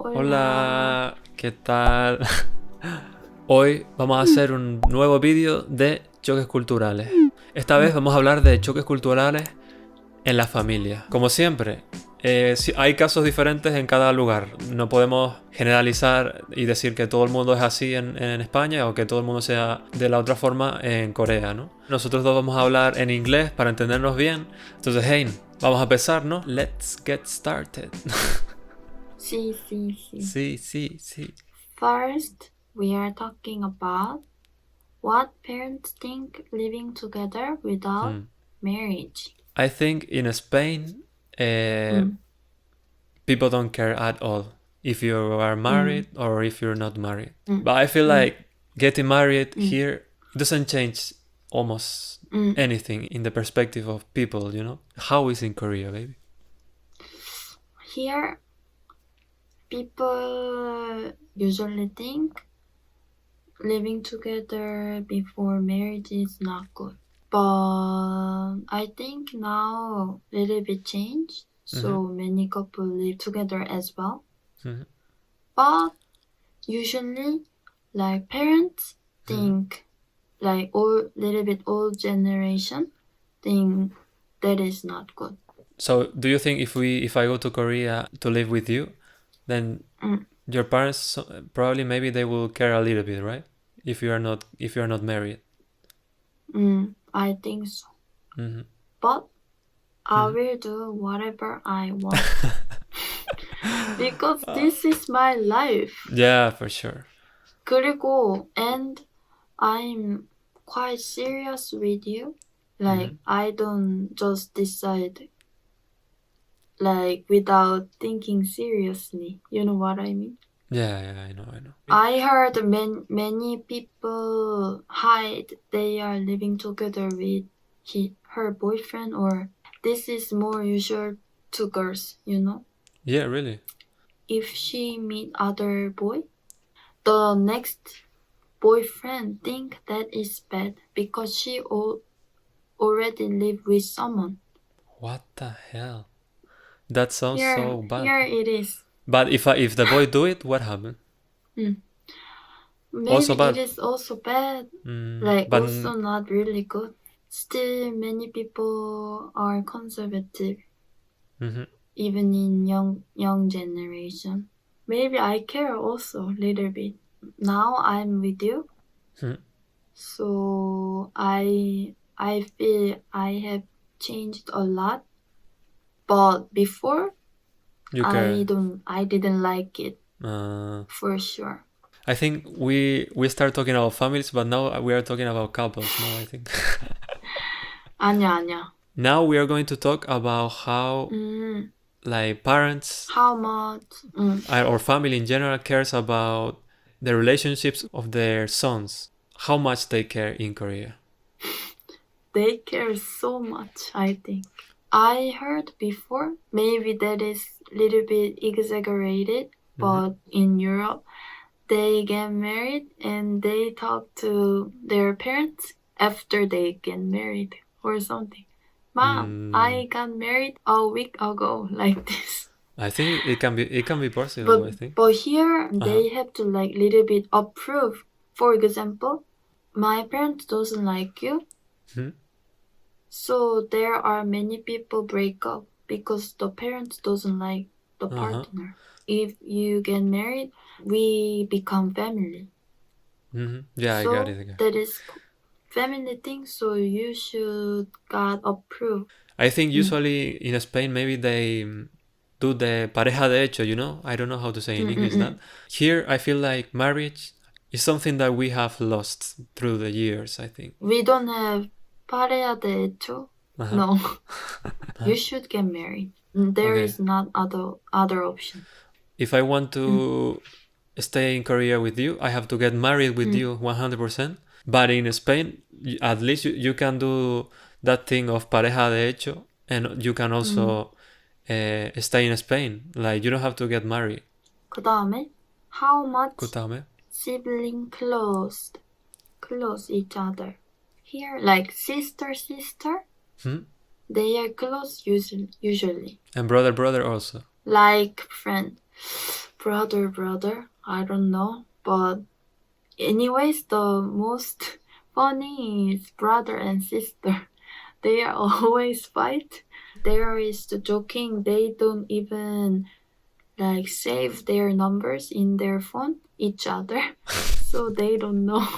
Hola, ¿qué tal? Hoy vamos a hacer un nuevo vídeo de choques culturales. Esta vez vamos a hablar de choques culturales en la familia. Como siempre, hay casos diferentes en cada lugar. No podemos generalizar y decir que todo el mundo es así en España o que todo el mundo sea de la otra forma en Corea, ¿no? Nosotros dos vamos a hablar en inglés para entendernos bien. Entonces, Hein, vamos a empezar, ¿no? Let's get started. Sí. Sí. First, we are talking about what parents think living together without marriage. I think in Spain, people don't care at all if you are married or if you're not married. But I feel like getting married here doesn't change almost anything in the perspective of people, you know? How is in Korea, baby? Here, people usually think living together before marriage is not good. But I think now a little bit changed. So many couples live together as well. But usually, like parents think, like little bit old generation think that is not good. So, do you think if I go to Korea to live with you, then your parents probably maybe they will care a little bit, right? If you are not married. I think so. But I will do whatever I want. Because this is my life. Yeah, for sure. 그리고 and I'm quite serious with you. Like I don't just decide like without thinking seriously. You know what I mean? Yeah, I know. I heard many people hide they are living together with her boyfriend, or this is more usual to girls, you know? Yeah, really? If she meet other boy, the next boyfriend think that is bad because she already live with someone. What the hell? That sounds so bad. Here it is. But if the boy do it, what happened? Maybe Also bad. it is also bad. Like but also not really good. Still, many people are conservative, even in young generation. Maybe I care also a little bit. Now I'm with you, so I feel I have changed a lot. But before, you care. I didn't like it for sure. I think we start talking about families, but now we are talking about couples. Now I think. 아니야. Now we are going to talk about how like parents, how much or family in general cares about the relationships of their sons. How much they care in Korea. They care so much, I think. I heard before, maybe that is a little bit exaggerated, but in Europe, they get married and they talk to their parents after they get married or something. Mom, I got married a week ago, like this. I think it can be possible. I think. But here they have to like little bit approve. For example, my parents doesn't like you, so there are many people break up because the parents doesn't like the partner. If you get married, we become family. Yeah, so I got it. That is family thing, so you should get approved. I think usually in Spain maybe they do the pareja de hecho, you know? I don't know how to say in English that. Here I feel like marriage is something that we have lost through the years, I think. We don't have pareja de hecho. No. You should get married. There is not other option. If I want to stay in Korea with you, I have to get married with you 100%. But in Spain, at least you can do that thing of pareja de hecho, and you can also stay in Spain. Like, you don't have to get married. 그 다음에, how much 그 다음에? sibling close each other. Here, like sister, they are close usually. And brother also. Like friend. brother. I don't know. But anyways, the most funny is brother and sister. They are always fight. There is the joking. They don't even like save their numbers in their phone, each other. So they don't know.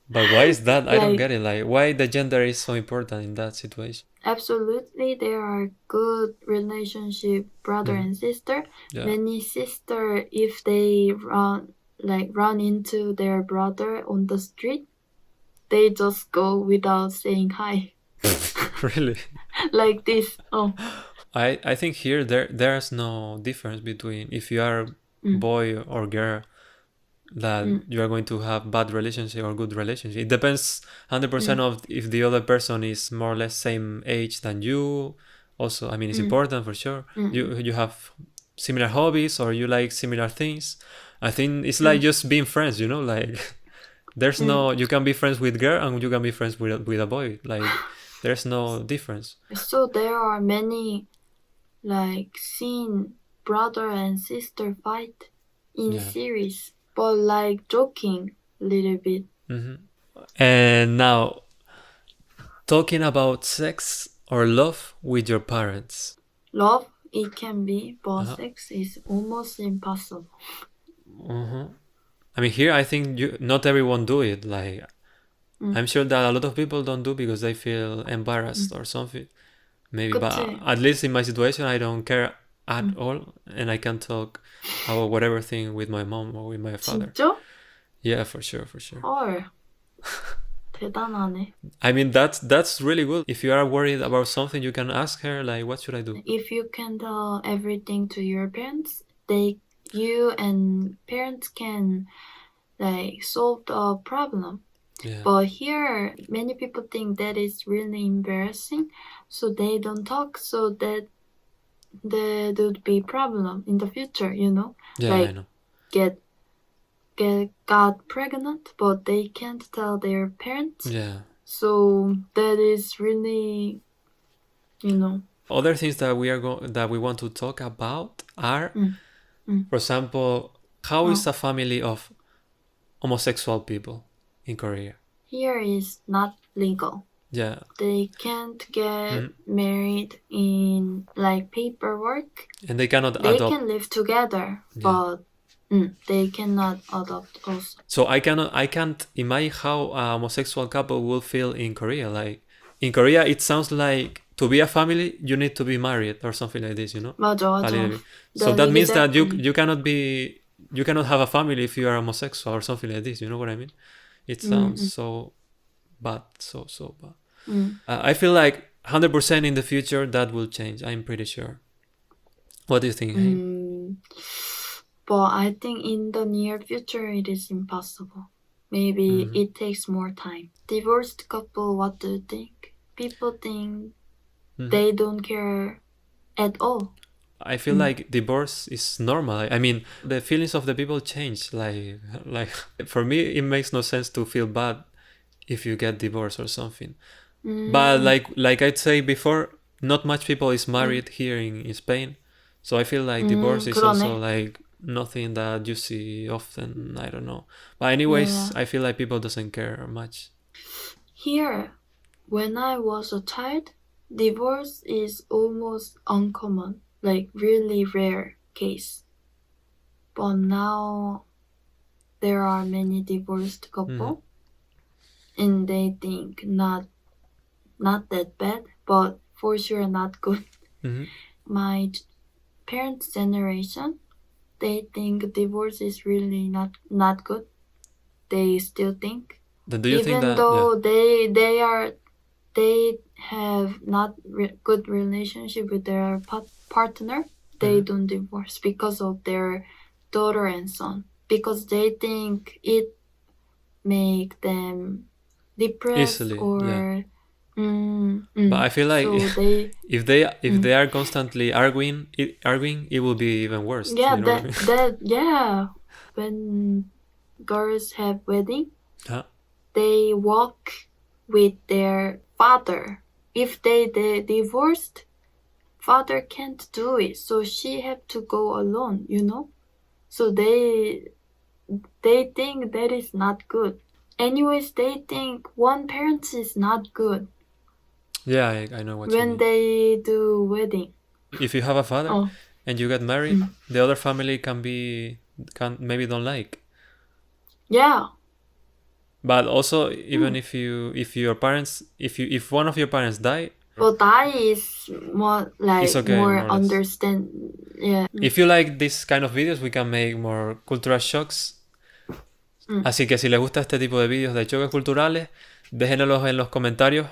But why is that? I don't Like- get it. Like, why the gender is so important in that situation? Absolutely, there are good relationship brother and sister. Yeah. Many sister, if they run into their brother on the street, they just go without saying hi. Really? Like this. Oh, I think here there's no difference between if you are boy or girl that you are going to have bad relationship or good relationship. It depends 100% of if the other person is more or less same age than you. Also, I mean, it's important for sure. You have similar hobbies or you like similar things. I think it's like just being friends, you know, like there's no, you can be friends with girl and you can be friends with a boy. Like there's no difference. so there are many like seen brother and sister fight in Yeah. series, but like joking a little bit. And now, talking about sex or love with your parents. Love, it can be, but sex is almost impossible. I mean, here I think not everyone do it. Like, I'm sure that a lot of people don't do because they feel embarrassed or something. Maybe, but 그치. at least in my situation, I don't care at all, and I can talk about whatever thing with my mom or with my father. 진짜? Yeah, for sure. 헐. 대단하네. I mean, that's really good. If you are worried about something, you can ask her, like, what should I do? If you can tell everything to your parents, you and parents can like solve the problem. Yeah. But here, many people think that is really embarrassing, so they don't talk. So that there would be problem in the future, you know. Yeah, like I know. got pregnant, but they can't tell their parents. Yeah. So that is really, you know. Other things that we want to talk about are, for example, how is a family of homosexual people in Korea? Here is not legal. Yeah. They can't get married in like paperwork. And they cannot They adopt. can live together, but they cannot adopt also. So I can't imagine how a homosexual couple will feel in Korea. Like in Korea, it sounds like to be a family, you need to be married or something like this, you know? 맞아, A little 맞아. bit. So that means that you cannot have a family if you are homosexual or something like this. You know what I mean? It sounds so bad, so bad. I feel like 100% in the future that will change. I'm pretty sure. What do you think? Hein? But I think in the near future it is impossible. Maybe it takes more time. Divorced couple, what do you think? People think they don't care at all. I feel like divorce is normal. I mean, the feelings of the people change. Like for me, it makes no sense to feel bad if you get divorced or something. But like I'd say before, not much people is married here in Spain. So I feel like divorce is 그러네. also like nothing that you see often. I don't know. But anyways, I feel like people doesn't care much. Here, when I was a child, divorce is almost uncommon, like really rare case. But now there are many divorced couple, and they think not that bad, but for sure not good. My parents' generation, they think divorce is really not good. They still think. Then do you think Even that? though they have not good relationship with their partner, they don't divorce because of their daughter and son, because they think it make them depressed Easily, or But I feel like so they, if they are constantly arguing, it will be even worse. yeah, you know what I mean? when girls have wedding, Huh? they walk with their father. If they divorced, father can't do it, so she had to go alone, you know. So they think that is not good. Anyways, they think one parent is not good Yeah, I know what you when mean. they do wedding. If you have a father Oh, and you get married, Mm. the other family can maybe don't like. yeah. But also, even if your parents, if one of your parents die, But that is more like it's okay, more more or less. understand. Yeah. If you like this kind of videos, we can make more cultural shocks. Así que si les gusta este tipo de vídeos de choques culturales, déjenoslos en los comentarios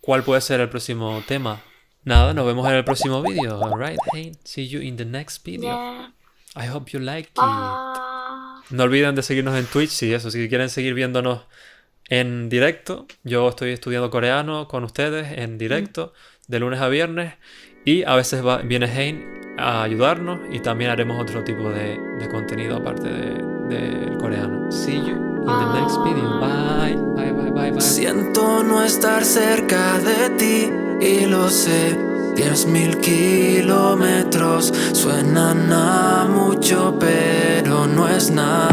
cuál puede ser el próximo tema. Nada, nos vemos en el próximo vídeo. Alright, hey, see you in the next video. Yeah. I hope you like it. Bye. No olviden de seguirnos en Twitch, si quieren seguir viéndonos en directo. Yo estoy estudiando coreano con ustedes en directo, de lunes a viernes. Y a veces viene Hein a ayudarnos y también haremos otro tipo de contenido aparte del coreano. See you in the next video. Bye, bye, bye, bye, bye. Siento no estar cerca de ti y lo sé. 10.000 kilómetros suenan a mucho, pero no es nada.